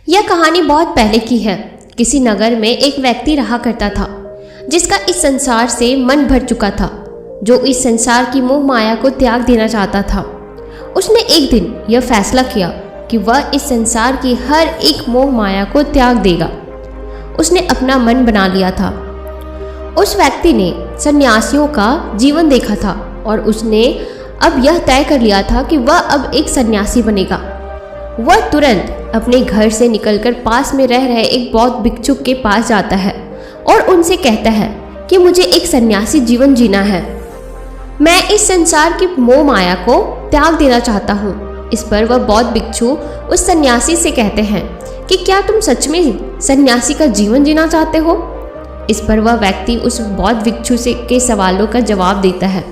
यह कहानी बहुत पहले की है। किसी नगर में एक व्यक्ति रहा करता था जिसका इस संसार से मन भर चुका था, जो इस संसार की मोह माया को त्याग देना चाहता था। उसने एक दिन यह फैसला किया कि वह इस संसार की हर एक मोह माया को त्याग देगा। उसने अपना मन बना लिया था। उस व्यक्ति ने सन्यासियों का जीवन देखा था और उसने अब यह तय कर लिया था कि वह अब एक सन्यासी बनेगा। वह तुरंत अपने घर से निकलकर पास में रह रहे एक बौद्ध भिक्षुक के पास जाता है और उनसे कहता है कि मुझे एक सन्यासी जीवन जीना है। मैं इस संसार की मोह माया को त्याग देना चाहता हूँ। इस पर वह बौद्ध भिक्षु उस सन्यासी से कहते हैं कि क्या तुम सच में सन्यासी का जीवन जीना चाहते हो? इस पर वह व्यक्ति उस बौद्ध भिक्षु से के सवालों का जवाब देता है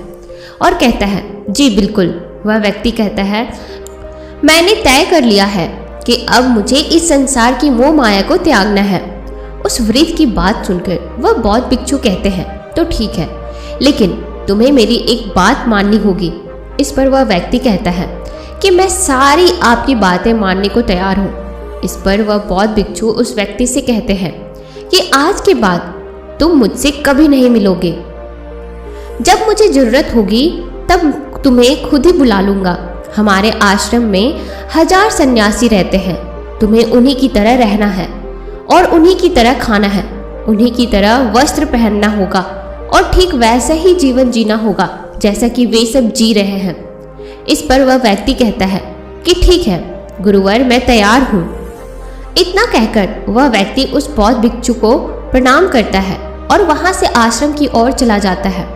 और कहता है, जी बिल्कुल। वह व्यक्ति कहता है, मैंने तय कर लिया है कि अब मुझे इस संसार की मोह माया को त्यागना है। उस वृद्ध की बात सुनकर वह बौद्ध भिक्षु कहते हैं, तो ठीक है, लेकिन तुम्हें मेरी एक बात माननी होगी। इस पर वह व्यक्ति कहता है कि मैं सारी आपकी बातें मानने को तैयार हूँ। इस पर वह बौद्ध भिक्षु उस व्यक्ति से कहते हैं कि आज के बाद तुम मुझसे कभी नहीं मिलोगे। जब मुझे जरूरत होगी तब तुम्हें खुद ही बुला लूंगा। हमारे आश्रम में 1000 सन्यासी रहते हैं। तुम्हें उन्हीं की तरह रहना है और उन्हीं की तरह खाना है, उन्हीं की तरह वस्त्र पहनना होगा और ठीक वैसा ही जीवन जीना होगा जैसा कि वे सब जी रहे हैं। इस पर वह व्यक्ति कहता है कि ठीक है गुरुवर, मैं तैयार हूँ। इतना कहकर वह व्यक्ति उस बौद्ध भिक्षु को प्रणाम करता है और वहां से आश्रम की ओर चला जाता है।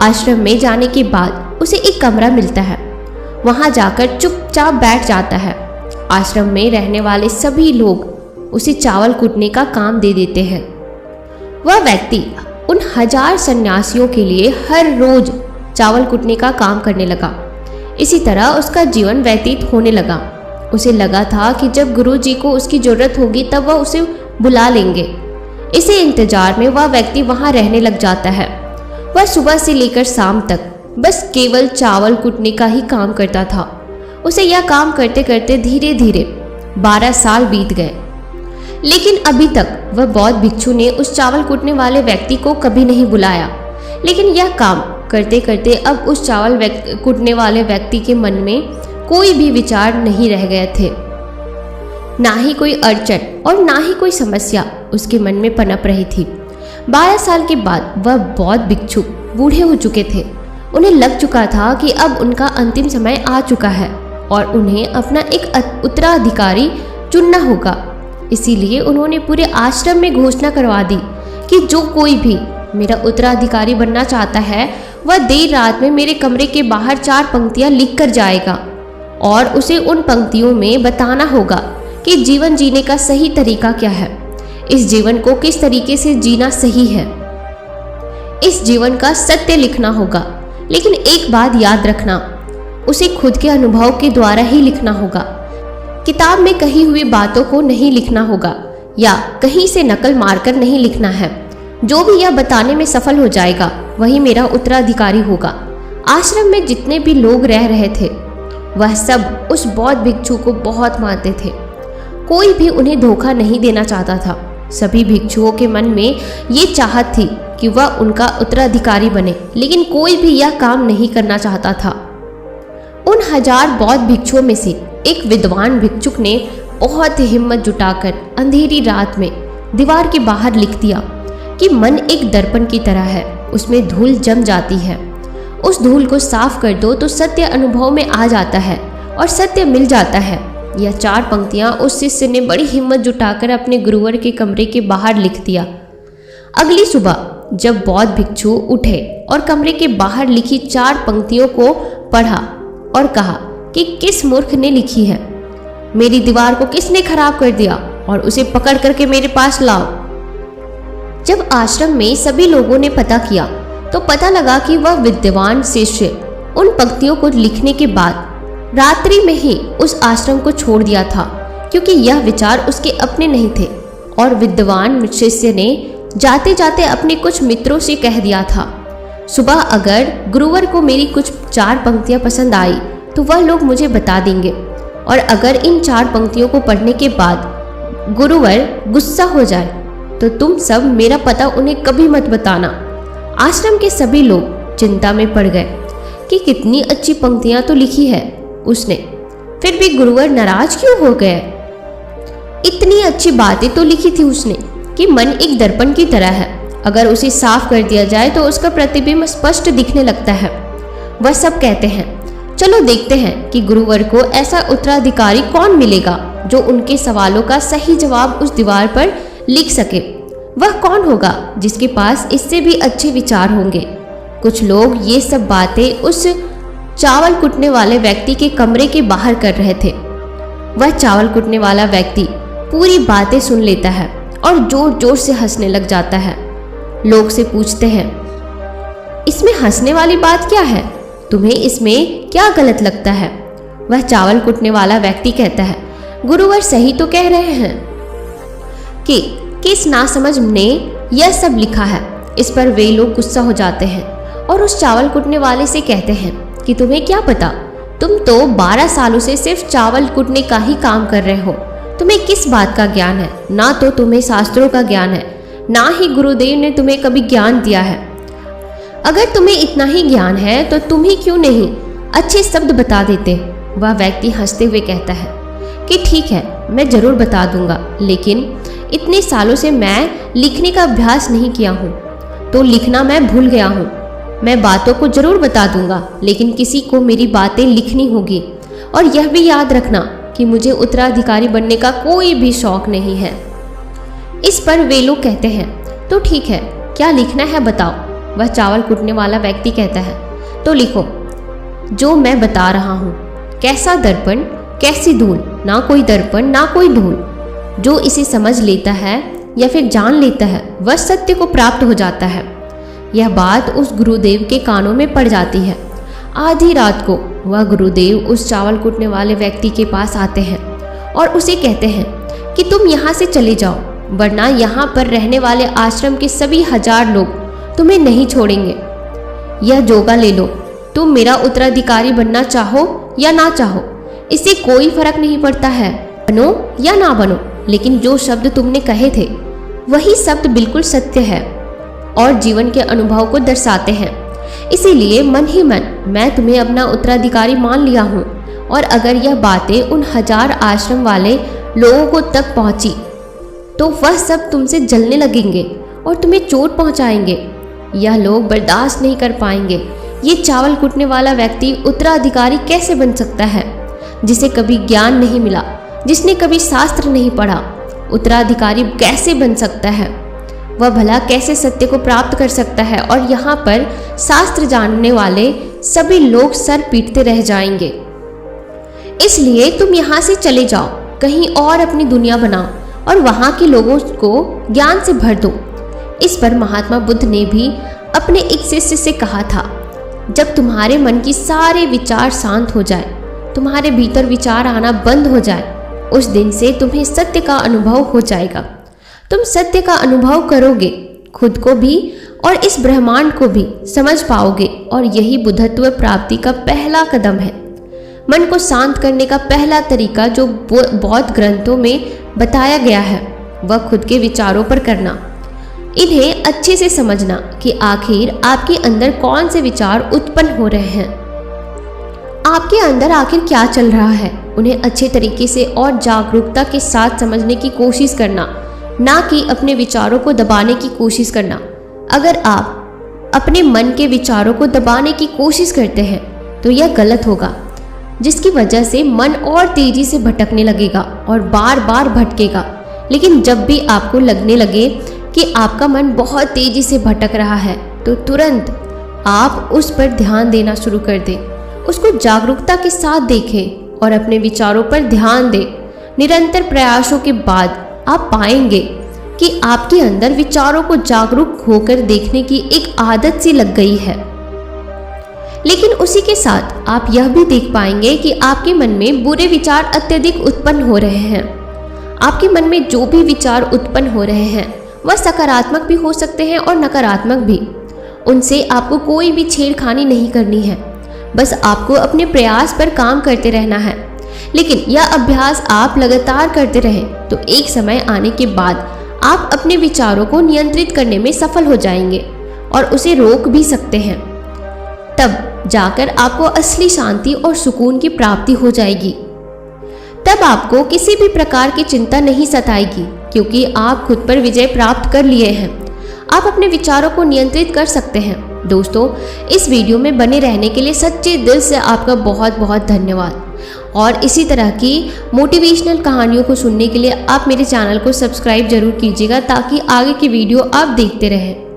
आश्रम में जाने के बाद उसे एक कमरा मिलता है। वहां जाकर चुपचाप बैठ जाता है। आश्रम में रहने वाले सभी लोग उसे चावल कूटने का काम दे देते हैं। वह व्यक्ति उन 1000 सन्यासियों के लिए हर रोज चावल कूटने का काम करने लगा। इसी तरह उसका जीवन व्यतीत होने लगा। उसे लगा था कि जब गुरुजी को उसकी जरूरत होगी तब वह उसे बुला लेंगे। इसी इंतजार में वह व्यक्ति वहां रहने लग जाता है। वह सुबह से लेकर शाम तक बस केवल चावल कूटने का ही काम करता था। उसे यह काम करते करते धीरे धीरे 12 साल बीत गए, लेकिन अभी तक वह बौद्ध भिक्षु ने उस चावल कूटने वाले व्यक्ति को कभी नहीं बुलाया। लेकिन यह काम करते करते अब उस चावल कूटने वाले व्यक्ति के मन में कोई भी विचार नहीं रह गए थे। ना ही कोई अड़चन और ना ही कोई समस्या उसके मन में पनप रही थी। 12 साल के बाद वह बौद्ध भिक्षु बूढ़े हो चुके थे। उन्हें लग चुका था कि अब उनका अंतिम समय आ चुका है और उन्हें अपना एक उत्तराधिकारी चुनना होगा। इसीलिए उन्होंने पूरे आश्रम में घोषणा करवा दी कि जो कोई भी मेरा उत्तराधिकारी बनना चाहता है वह देर रात में मेरे कमरे के बाहर 4 पंक्तियां लिख कर जाएगा और उसे उन पंक्तियों में बताना होगा कि जीवन जीने का सही तरीका क्या है, इस जीवन को किस तरीके से जीना सही है। इस जीवन का सत्य लिखना होगा, लेकिन एक बात याद रखना, उसे खुद के अनुभव के द्वारा ही लिखना होगा। किताब में कही हुई बातों को नहीं लिखना होगा या कहीं से नकल मारकर नहीं लिखना है। जो भी यह बताने में सफल हो जाएगा वही मेरा उत्तराधिकारी होगा। आश्रम में जितने भी लोग रह रहे थे वह सब उस बौद्ध भिक्षु को बहुत मानते थे। कोई भी उन्हें धोखा नहीं देना चाहता था। सभी भिक्षुओं के मन में ये चाहत थी कि वह उनका उत्तराधिकारी बने, लेकिन कोई भी यह काम नहीं करना चाहता था। उन 1000 बौद्ध भिक्षुओं में से एक विद्वान भिक्षुक ने बहुत हिम्मत जुटाकर अंधेरी रात में दीवार के बाहर लिख दिया कि मन एक दर्पण की तरह है, उसमें धूल जम जाती है। उस धूल को साफ कर दो तो सत्य अनुभव में आ जाता है और सत्य मिल जाता है। यह 4 पंक्तियां उस शिष्य ने बड़ी हिम्मत जुटाकर अपने गुरुवर के कमरे के बाहर लिख दिया। अगली सुबह जब बौद्ध भिक्षु उठे और कमरे के बाहर लिखी 4 पंक्तियों को पढ़ा और कहा कि किस मूर्ख ने लिखी है, मेरी दीवार को किसने खराब कर दिया और उसे पकड़ करके मेरे पास लाओ। जब आश्रम में सभी लोगों ने पता किया तो पता लगा कि वह विद्वान शिष्य उन पंक्तियों को लिखने के बाद रात्रि में ही उस आश्रम को छोड़ दिया था, क्योंकि यह विचार उसके अपने नहीं थे। और विद्वान शिष्य ने जाते जाते अपने कुछ मित्रों से कह दिया था, सुबह अगर गुरुवर को मेरी कुछ 4 पंक्तियां पसंद आई तो वह लोग मुझे बता देंगे, और अगर इन 4 पंक्तियों को पढ़ने के बाद गुरुवर गुस्सा हो जाए तो तुम सब मेरा पता उन्हें कभी मत बताना। आश्रम के सभी लोग चिंता में पड़ गए कि कितनी अच्छी पंक्तियां तो लिखी है उसने, फिर भी गुरुवर नाराज क्यों हो गए। इतनी अच्छी बातें तो लिखी थी उसने कि मन एक दर्पण की तरह है, अगर उसे साफ कर दिया जाए तो उसका प्रतिबिंब स्पष्ट दिखने लगता है। वह सब कहते हैं चलो देखते हैं कि गुरुवर को ऐसा उत्तराधिकारी कौन मिलेगा जो उनके सवालों का सही जवाब उस दीवार पर लिख सके। वह कौन होगा जिसके पास इससे भी अच्छे विचार होंगे। कुछ लोग ये सब बातें उस चावल कुटने वाले व्यक्ति के कमरे के बाहर कर रहे थे। वह चावल कुटने वाला व्यक्ति पूरी बातें सुन लेता है और जोर जोर से हंसने लग जाता है। लोग से पूछते हैं इसमें हंसने वाली बात क्या है, तुम्हें इसमें क्या गलत लगता है। वह चावल कुटने वाला व्यक्ति कहता है गुरुवर सही तो कह रहे हैं कि किस नासमझ ने यह सब लिखा है। इस पर वे लोग गुस्सा हो जाते हैं और उस चावल कुटने वाले से कहते हैं कि तुम्हें क्या पता, तुम तो 12 सालों से सिर्फ चावल कुटने का ही काम कर रहे हो। तुम्हें किस बात का ज्ञान है, ना तो तुम्हें शास्त्रों का ज्ञान है, ना ही गुरुदेव ने तुम्हें कभी ज्ञान दिया है। अगर तुम्हें इतना ही ज्ञान है तो तुम ही क्यों नहीं अच्छे शब्द बता देते। वह व्यक्ति हंसते हुए कहता है कि ठीक है, मैं जरूर बता दूंगा, लेकिन इतने सालों से मैं लिखने का अभ्यास नहीं किया हूँ, तो लिखना मैं भूल गया हूँ। मैं बातों को जरूर बता दूंगा, लेकिन किसी को मेरी बातें लिखनी होगी। और यह भी याद रखना कि मुझे उत्तराधिकारी बनने का कोई भी शौक नहीं है। इस पर वे लोग कहते हैं तो ठीक है, क्या लिखना है बताओ। वह चावल कुटने वाला व्यक्ति कहता है तो लिखो जो मैं बता रहा हूँ। कैसा दर्पण कैसी धूल, ना कोई दर्पण ना कोई धूल। जो इसे समझ लेता है या फिर जान लेता है वह सत्य को प्राप्त हो जाता है। यह बात उस गुरुदेव के कानों में पड़ जाती है। आधी रात को वह गुरुदेव उस चावल कुटने वाले व्यक्ति के पास आते हैं और उसे कहते हैं कि तुम यहाँ से चले जाओ, वरना यहाँ पर रहने वाले आश्रम के सभी 1000 लोग तुम्हें नहीं छोड़ेंगे। यह जोगा ले लो, तुम मेरा उत्तराधिकारी बनना चाहो या ना चाहो, इससे कोई फर्क नहीं पड़ता है, बनो या ना बनो। लेकिन जो शब्द तुमने कहे थे वही शब्द बिल्कुल सत्य है और जीवन के अनुभव को दर्शाते हैं। इसीलिए मन ही मन मैं तुम्हें अपना उत्तराधिकारी मान लिया हूँ। और अगर यह बातें उन 1000 आश्रम वाले लोगों को तक पहुँची तो वह सब तुमसे जलने लगेंगे और तुम्हें चोट पहुँचाएंगे। यह लोग बर्दाश्त नहीं कर पाएंगे। ये चावल कुटने वाला व्यक्ति उत्तराधिकारी कैसे बन सकता है, जिसे कभी ज्ञान नहीं मिला, जिसने कभी शास्त्र नहीं पढ़ा। उत्तराधिकारी कैसे बन सकता है, वह भला कैसे सत्य को प्राप्त कर सकता है। और यहाँ पर शास्त्र जानने वाले सभी लोग सर पीटते रह जाएंगे। इसलिए तुम यहाँ से चले जाओ, कहीं और अपनी दुनिया बनाओ और वहाँ के लोगों को ज्ञान से भर दो। इस पर महात्मा बुद्ध ने भी अपने एक शिष्य से कहा था, जब तुम्हारे मन की सारे विचार शांत हो जाए, तुम्हारे भीतर विचार आना बंद हो जाए, उस दिन से तुम्हें सत्य का अनुभव हो जाएगा। तुम सत्य का अनुभव करोगे, खुद को भी और इस ब्रह्मांड को भी समझ पाओगे। और यही बुद्धत्व प्राप्ति का पहला कदम है। मन को शांत करने का पहला तरीका जो बौद्ध ग्रंथों में बताया गया है वह खुद के विचारों पर करना। इन्हें अच्छे से समझना कि आखिर आपके अंदर कौन से विचार उत्पन्न हो रहे हैं, आपके अंदर आखिर क्या चल रहा है। उन्हें अच्छे तरीके से और जागरूकता के साथ समझने की कोशिश करना, ना कि अपने विचारों को दबाने की कोशिश करना। अगर आप अपने मन के विचारों को दबाने की कोशिश करते हैं तो यह गलत होगा, जिसकी वजह से मन और तेजी से भटकने लगेगा और बार बार भटकेगा। लेकिन जब भी आपको लगने लगे कि आपका मन बहुत तेजी से भटक रहा है तो तुरंत आप उस पर ध्यान देना शुरू कर दें, उसको जागरूकता के साथ देखें और अपने विचारों पर ध्यान दें। निरंतर प्रयासों के बाद आप पाएंगे कि आपके अंदर विचारों को जागरूक होकर देखने की एक आदत सी लग गई है। लेकिन उसी के साथ आप यह भी देख पाएंगे कि आपके मन में बुरे विचार अत्यधिक उत्पन्न हो रहे हैं। आपके मन में जो भी विचार उत्पन्न हो रहे हैं वह सकारात्मक भी हो सकते हैं और नकारात्मक भी। उनसे आपको कोई भी छेड़खानी नहीं करनी है, बस आपको अपने प्रयास पर काम करते रहना है। लेकिन यह अभ्यास आप लगातार करते रहें तो एक समय आने के बाद आप अपने विचारों को नियंत्रित करने में सफल हो जाएंगे और उसे रोक भी सकते हैं। तब जाकर आपको असली शांति और सुकून की प्राप्ति हो जाएगी। तब आपको किसी भी प्रकार की चिंता नहीं सताएगी, क्योंकि आप खुद पर विजय प्राप्त कर लिए हैं। आप अपने विचारों को नियंत्रित कर सकते हैं। दोस्तों, इस वीडियो में बने रहने के लिए सच्चे दिल से आपका बहुत बहुत धन्यवाद। और इसी तरह की मोटिवेशनल कहानियों को सुनने के लिए आप मेरे चैनल को सब्सक्राइब जरूर कीजिएगा, ताकि आगे की वीडियो आप देखते रहें।